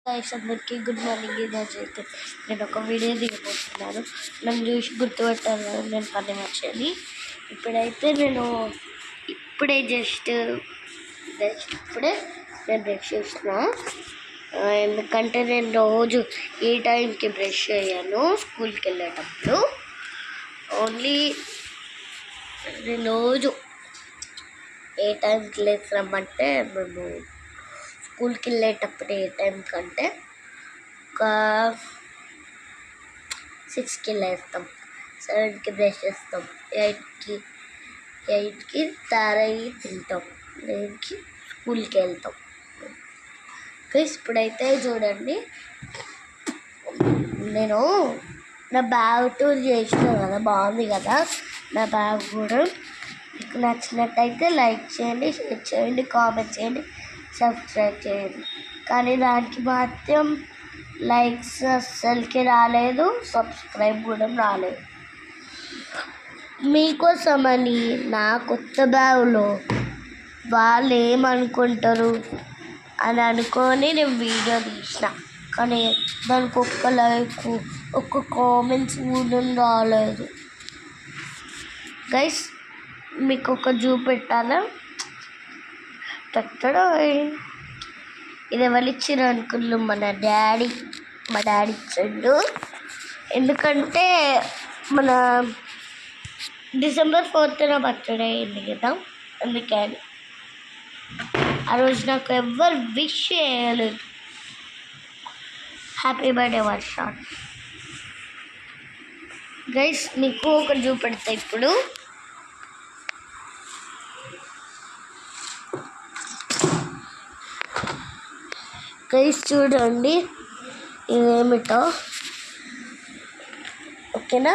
Guys అందరికీ good morning. ఈరోజు అయితే నేను ఒక వీడియో దిగబోతున్నాను. నన్ను చూసి గుర్తుపెట్టాను కదా నేను పని మర్చిని. ఇప్పుడే నేను బ్రష్ చేసిన. ఎందుకంటే నేను రోజు ఈ టైంకి బ్రష్ చేయను స్కూల్కి వెళ్ళేటప్పుడు. ఓన్లీ నేను రోజు ఏ టైంకి లేచినామంటే మేము స్కూల్కి వెళ్ళేటప్పుడు ఏ టైం కంటే ఒక 6కి లేస్తాం, 7కి బ్రష్ చేస్తాం, 8కి తయారయ్యి తింటాం, 9కి స్కూల్కి వెళ్తాం. ఇప్పుడైతే చూడండి, నేను నా బ్యాగ్ టూర్ చేసిన కదా, బాగుంది కదా నా బ్యాగ్ కూడా. మీకు నచ్చినట్టయితే లైక్ చేయండి, షేర్ చేయండి, కామెంట్ చేయండి, సబ్స్క్రైబ్ చేయండి. కానీ దానికి మాత్రం లైక్స్ అస్సలకి రాలేదు, సబ్స్క్రైబ్ కూడా రాలేదు. మీకోసమని నా కొత్త బ్యాగ్లో వాళ్ళు ఏమనుకుంటారు అని అనుకొని నేను వీడియో తీసిన. కానీ దానికి ఒక్క లైక్, ఒక్క కామెంట్స్ కూడా రాలేదు. గైస్ మీకు ఒక చూపెట్టాలా, ఇది ఎవరు ఇచ్చారు అనుకున్నాం? మా డాడీ ఇచ్చాడు. ఎందుకంటే మన December 4th నా బర్త్డే అయింది కదా, అందుకని ఆ రోజు నాకు ఎవ్వరు విష్ చేయలేదు. హ్యాపీ బర్త్డే వర్ష. గైస్ మీకు ఒకటి చూపెడతా ఇప్పుడు. గైస్ చూడండి ఇదేమిటో, ఓకేనా?